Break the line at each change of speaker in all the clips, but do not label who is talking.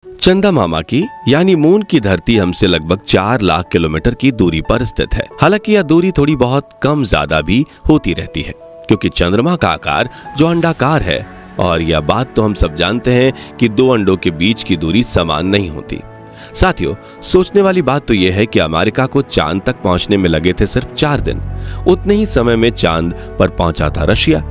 चंदा मामा की यानी मून की धरती हमसे लगभग 4 लाख किलोमीटर की दूरी पर स्थित है। हालांकि यह दूरी थोड़ी बहुत कम ज्यादा भी होती रहती है, क्योंकि चंद्रमा का आकार जो अंडाकार है, और यह बात तो हम सब जानते हैं कि दो अंडों के बीच की दूरी समान नहीं होती। साथियों, सोचने वाली बात तो यह है कि अमेरिका को चांद तक पहुंचने में लगे थे सिर्फ 4 दिन। उतने ही समय में चांद पर पहुंचा था रशिया,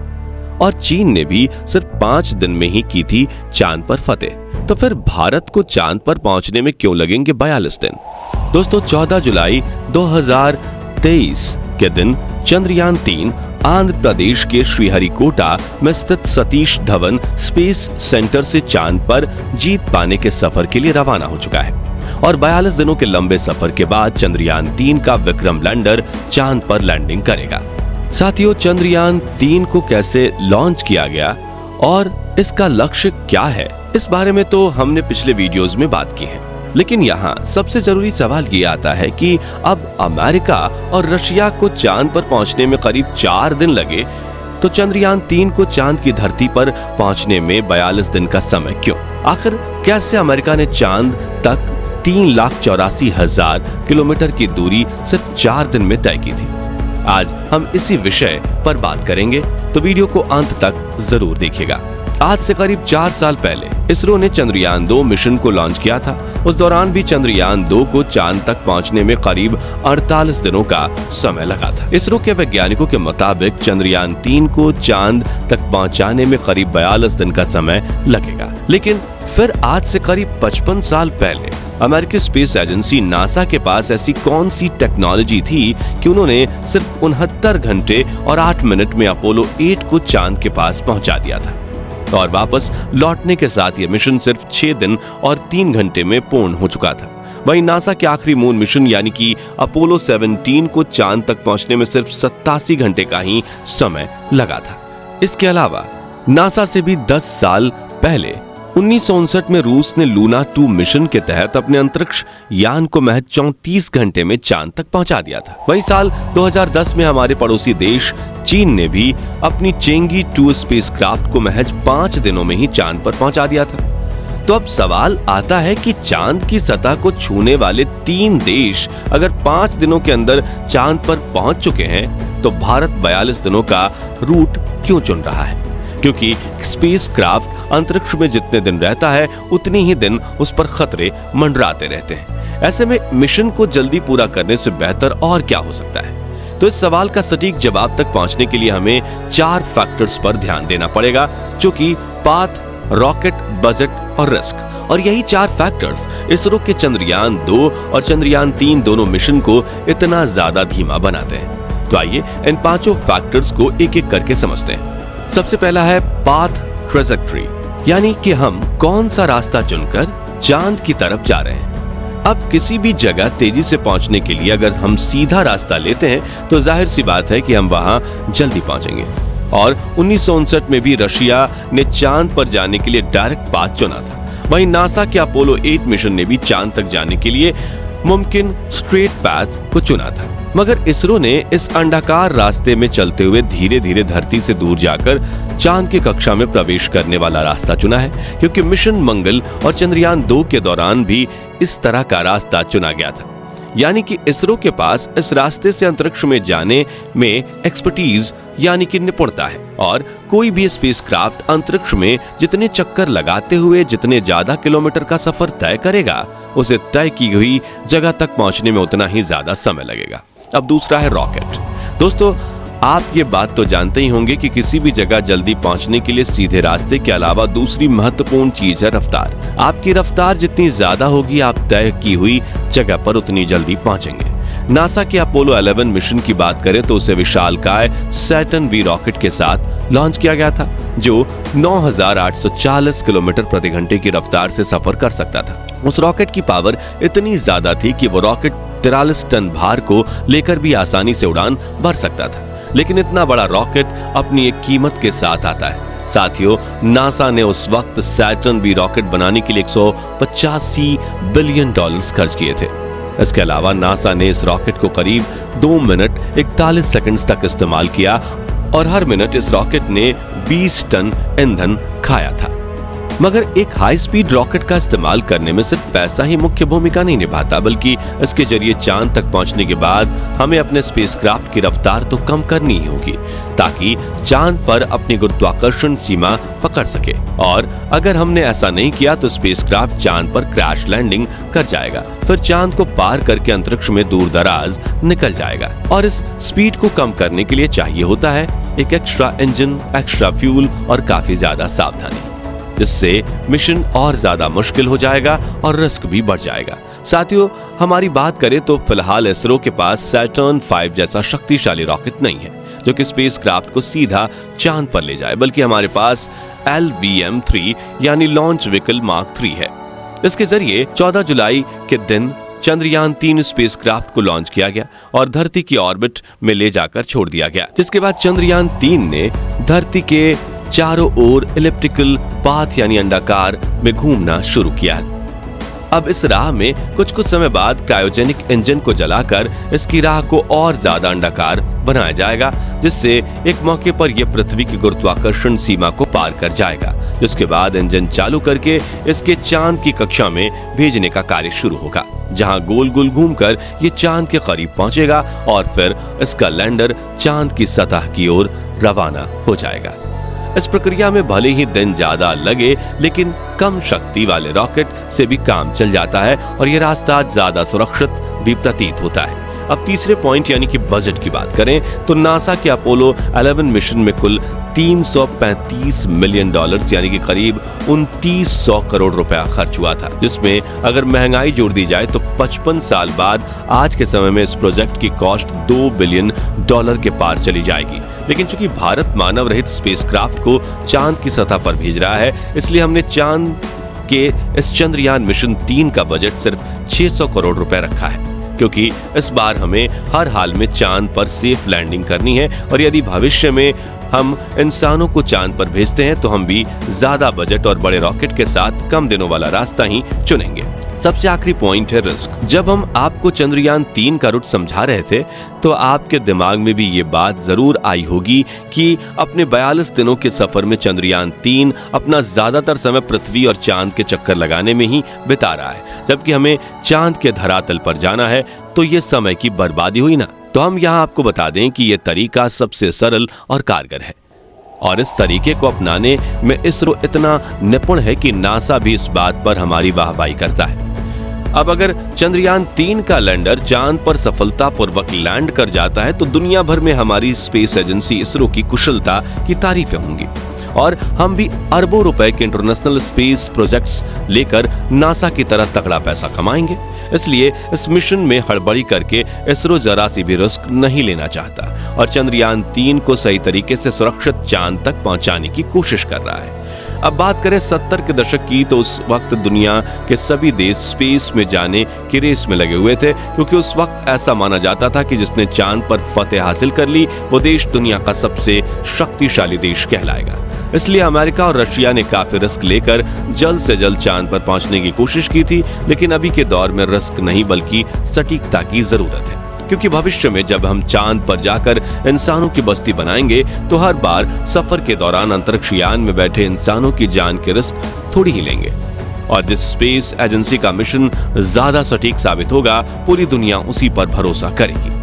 और चीन ने भी सिर्फ 5 दिन में ही की थी चांद पर फतेह। तो फिर भारत को चांद पर पहुंचने में क्यों लगेंगे 42 दिन? दोस्तों, 14 जुलाई 2023 के दिन चंद्रयान 3 आंध्र प्रदेश के श्रीहरिकोटा में स्थित सतीश धवन स्पेस सेंटर से चांद पर जीत पाने के सफर के लिए रवाना हो चुका है। और 42 दिनों के लंबे सफर के बाद चंद्रयान 3 का विक्रम लैंडर चांद पर लैंडिंग करेगा। साथियों, चंद्रयान 3 को कैसे लॉन्च किया गया और इसका लक्ष्य क्या है, इस बारे में तो हमने पिछले वीडियोस में बात की है। लेकिन यहाँ सबसे जरूरी सवाल ये आता है कि अब अमेरिका और रशिया को चांद पर पहुंचने में करीब 4 दिन लगे, तो चंद्रयान 3 को चांद की धरती पर पहुंचने में 42 दिन का समय क्यों? आखिर कैसे अमेरिका ने चांद तक 3,84,000 किलोमीटर की दूरी सिर्फ 4 दिन में तय की थी? आज हम इसी विषय पर बात करेंगे, तो वीडियो को अंत तक जरूर देखिएगा। आज से करीब 4 साल पहले इसरो ने चंद्रयान 2 मिशन को लॉन्च किया था। उस दौरान भी चंद्रयान 2 को चांद तक पहुंचने में करीब 48 दिनों का समय लगा था। इसरो के वैज्ञानिकों के मुताबिक चंद्रयान 3 को चांद तक पहुंचाने में करीब 42 दिन का समय लगेगा। लेकिन फिर आज से करीब 55 साल पहले अमेरिकी स्पेस एजेंसी नासा के पास ऐसी कौन सी टेक्नोलॉजी थी कि उन्होंने सिर्फ 69 घंटे और 8 मिनट में अपोलो 8 को चांद के पास पहुंचा दिया था, और वापस लौटने के साथ यह मिशन सिर्फ 6 दिन और 3 घंटे में पूर्ण हो चुका था। वहीं नासा के आखिरी मून मिशन यानी कि अपोलो 17 को चांद तक पहुंचने में सिर्फ 87 घंटे का ही समय लगा था। इसके अलावा नासा से भी 10 साल पहले 1959 में रूस ने लूना 2 मिशन के तहत अपने अंतरिक्ष यान को महज 34 घंटे में चांद तक पहुंचा दिया था। वहीं साल 2010 में हमारे पड़ोसी देश चीन ने भी अपनी चेंगी 2 स्पेसक्राफ्ट को महज 5 दिनों में ही चांद पर पहुंचा दिया था। तो अब सवाल आता है कि चांद की सतह को छूने वाले 3 देश अगर 5 दिनों के अंदर चांद पर पहुंच चुके हैं, तो भारत 42 दिनों का रूट क्यों चुन रहा है? क्योंकि स्पेसक्राफ्ट अंतरिक्ष में जितने दिन रहता है, उतनी ही दिन उस पर खतरे मंडराते रहते हैं। ऐसे में मिशन को जल्दी पूरा करने से बेहतर और क्या हो सकता है? तो इस सवाल का सटीक जवाब तक पहुंचने के लिए हमें 4 फैक्टर्स पर ध्यान देना पड़ेगा, जो कि पाथ, रॉकेट, बजट और रिस्क। और यही 4 फैक्टर्स इसरो के चंद्रयान 2 और चंद्रयान 3 दोनों मिशन को इतना ज्यादा धीमा बनाते हैं। तो आइए इन 5 फैक्टर्स को एक एक करके समझते हैं। सबसे पहला है पाथ ट्रेजेक्टरी, यानी कि हम कौन सा रास्ता चुनकर चांद की तरफ जा रहे हैं। अब किसी भी जगह तेजी से पहुंचने के लिए अगर हम सीधा रास्ता लेते हैं, तो जाहिर सी बात है कि हम वहां जल्दी पहुंचेंगे। और 1959 में भी रशिया ने चांद पर जाने के लिए डायरेक्ट पाथ चुना था। वहीं नासा के अपोलो 8 मिशन ने भी चांद तक जाने के लिए मुमकिन स्ट्रेट पाथ को चुना था। मगर इसरो ने इस अंडाकार रास्ते में चलते हुए धीरे धीरे धरती से दूर जाकर चांद की कक्षा में प्रवेश करने वाला रास्ता चुना है, क्योंकि मिशन मंगल और चंद्रयान 2 के दौरान भी इस तरह का रास्ता चुना गया था। यानी कि इसरो के पास इस रास्ते से अंतरिक्ष में जाने में एक्सपर्टीज यानी कि निपुणता है, और कोई भी स्पेसक्राफ्ट अंतरिक्ष में जितने चक्कर लगाते हुए जितने ज्यादा किलोमीटर का सफर तय करेगा, उसे तय की हुई जगह तक पहुंचने में उतना ही ज्यादा समय लगेगा। अब दूसरा है रॉकेट। दोस्तों, आप ये बात तो जानते ही होंगे कि किसी भी जगह जल्दी पहुंचने के लिए सीधे रास्ते के अलावा दूसरी महत्वपूर्ण चीज है रफ्तार। आपकी रफ्तार जितनी ज्यादा होगी, आप तय की हुई जगह पर उतनी जल्दी पहुंचेंगे। नासा के अपोलो 11 मिशन की बात करें तो उसे विशालकाय सैटर्न वी रॉकेट के साथ लॉन्च किया गया था, जो 9,840 किलोमीटर प्रति घंटे की रफ्तार से सफर कर सकता था। उस रॉकेट की पावर इतनी ज्यादा थी कि वो रॉकेट 43 टन भार को लेकर भी आसानी से उड़ान भर सकता था। लेकिन इतना बड़ा रॉकेट अपनी एक कीमत के साथ आता है। साथियों, नासा ने उस वक्त सैटर्न वी रॉकेट बनाने के लिए $185 बिलियन खर्च किए थे। इसके अलावा नासा ने इस रॉकेट को करीब 2 मिनट 41 सेकंड्स तक इस्तेमाल किया, और हर मिनट इस रॉकेट ने 20 टन ईंधन खाया था। मगर एक हाई स्पीड रॉकेट का इस्तेमाल करने में सिर्फ पैसा ही मुख्य भूमिका नहीं निभाता, बल्कि इसके जरिए चांद तक पहुंचने के बाद हमें अपने स्पेसक्राफ्ट की रफ्तार तो कम करनी ही होगी ताकि चांद पर अपनी गुरुत्वाकर्षण सीमा पकड़ सके। और अगर हमने ऐसा नहीं किया तो स्पेसक्राफ्ट चांद पर क्रैश लैंडिंग कर जाएगा, फिर चांद को पार करके अंतरिक्ष में दूर दराज निकल जाएगा। और इस स्पीड को कम करने के लिए चाहिए होता है एक एक्स्ट्रा इंजन, एक्स्ट्रा फ्यूल और काफी ज्यादा सावधानी, जिससे मिशन और ज्यादा मुश्किल हो जाएगा और रिस्क भी बढ़ जाएगा। साथियों, हमारी बात करें तो फिलहाल इसरो के पास सैटर्न 5 जैसा शक्तिशाली रॉकेट नहीं है जो कि स्पेसक्राफ्ट को सीधा चांद पर ले जाए, बल्कि हमारे पास LVM-3 यानी लॉन्च व्हीकल मार्क 3 है। इसके जरिए 14 जुलाई के दिन चंद्रयान 3 स्पेसक्राफ्ट को लॉन्च किया गया और धरती की ऑर्बिट में ले जाकर छोड़ दिया गया, जिसके बाद चंद्रयान 3 ने धरती के चारों ओर इलिप्टिकल पाथ यानी अंडाकार में घूमना शुरू किया। अब इस राह में कुछ समय बाद क्रायोजेनिक इंजन को जलाकर इसकी राह को और ज्यादा अंडाकार बनाया जाएगा, जिससे एक मौके पर यह पृथ्वी की गुरुत्वाकर्षण सीमा को पार कर जाएगा, जिसके बाद इंजन चालू करके इसके चांद की कक्षा में भेजने का कार्य शुरू होगा, जहां गोल गोल घूमकर ये चांद के करीब पहुंचेगा और फिर इसका लैंडर चांद की सतह की ओर रवाना हो जाएगा। इस प्रक्रिया में भले ही दिन ज्यादा लगे, लेकिन कम शक्ति वाले रॉकेट से भी काम चल जाता है और ये रास्ता ज्यादा सुरक्षित भी प्रतीत होता है। अब तीसरे पॉइंट यानी कि बजट की बात करें तो नासा के अपोलो 11 मिशन में कुल $335 मिलियन यानी कि करीब 2900 करोड़ रुपया खर्च हुआ था, जिसमें अगर महंगाई जोड़ दी जाए तो 55 साल बाद आज के समय में इस प्रोजेक्ट की कॉस्ट $2 बिलियन के पार चली जाएगी। लेकिन चूंकि भारत मानव रहित स्पेसक्राफ्ट को चांद की सतह पर भेज रहा है, इसलिए हमने चांद के इस चंद्रयान मिशन 3 का बजट सिर्फ 600 करोड़ रुपए रखा है, क्योंकि इस बार हमें हर हाल में चांद पर सेफ लैंडिंग करनी है और यदि भविष्य में हम इंसानों को चांद पर भेजते हैं तो हम भी ज्यादा बजट और बड़े रॉकेट के साथ कम दिनों वाला रास्ता ही चुनेंगे। सबसे आखिरी पॉइंट है रिस्क। जब हम आपको चंद्रयान 3 का रूट समझा रहे थे तो आपके दिमाग में भी ये बात जरूर आई होगी कि अपने 42 दिनों के सफर में चंद्रयान 3 अपना ज्यादातर समय पृथ्वी और चांद के चक्कर लगाने में ही बिता रहा है, जबकि हमें चांद के धरातल पर जाना है, तो ये समय की बर्बादी हुई ना। तो हम यहाँ आपको बता दें कि ये तरीका सबसे सरल और कारगर है और इस तरीके को अपनाने में इसरो इतना निपुण है कि नासा भी इस बात पर हमारी वाहवाही करता है। अब अगर चंद्रयान 3 का लैंडर चांद पर सफलतापूर्वक लैंड कर जाता है तो दुनिया भर में हमारी स्पेस एजेंसी इसरो की कुशलता की तारीफें होंगी और हम भी अरबों रुपए के इंटरनेशनल स्पेस प्रोजेक्ट्स लेकर नासा की तरह तगड़ा पैसा कमाएंगे। इसलिए इस मिशन में हड़बड़ी करके इसरो जरा सी भी रिस्क नहीं लेना चाहता और चंद्रयान 3 को सही तरीके से सुरक्षित चांद तक पहुंचाने की कोशिश कर रहा है। अब बात करें 70 के दशक की तो उस वक्त दुनिया के सभी देश स्पेस में जाने की रेस में लगे हुए थे, क्योंकि उस वक्त ऐसा माना जाता था कि जिसने चांद पर फतेह हासिल कर ली वो देश दुनिया का सबसे शक्तिशाली देश कहलाएगा। इसलिए अमेरिका और रशिया ने काफी रिस्क लेकर जल्द से जल्द चांद पर पहुंचने की कोशिश की थी, लेकिन अभी के दौर में रिस्क नहीं बल्कि सटीकता की जरूरत है, क्योंकि भविष्य में जब हम चांद पर जाकर इंसानों की बस्ती बनाएंगे तो हर बार सफर के दौरान अंतरिक्ष यान में बैठे इंसानों की जान के रिस्क थोड़ी ही लेंगे और जिस स्पेस एजेंसी का मिशन ज्यादा सटीक साबित होगा पूरी दुनिया उसी पर भरोसा करेगी।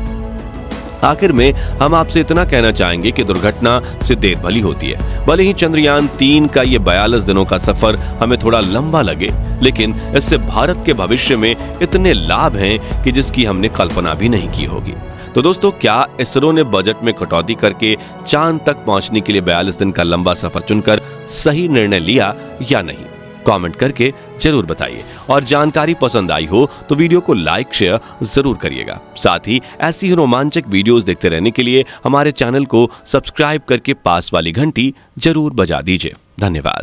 आखिर में हम आपसे इतना कहना चाहेंगे कि दुर्घटना से देर भली होती है। भले ही चंद्रयान 3 का ये 42 दिनों का सफर हमें थोड़ा लंबा लगे, लेकिन इससे भारत के भविष्य में इतने लाभ हैं कि जिसकी हमने कल्पना भी नहीं की होगी। तो दोस्तों, क्या इसरो ने बजट में कटौती करके चांद तक पहुंचने के लिए 42 दिन का लंबा सफर चुनकर सही निर्णय लिया या नहीं? कमेंट करके जरूर बताइए और जानकारी पसंद आई हो तो वीडियो को लाइक शेयर जरूर करिएगा। साथ ही ऐसी ही रोमांचक वीडियोस देखते रहने के लिए हमारे चैनल को सब्सक्राइब करके पास वाली घंटी जरूर बजा दीजिए। धन्यवाद।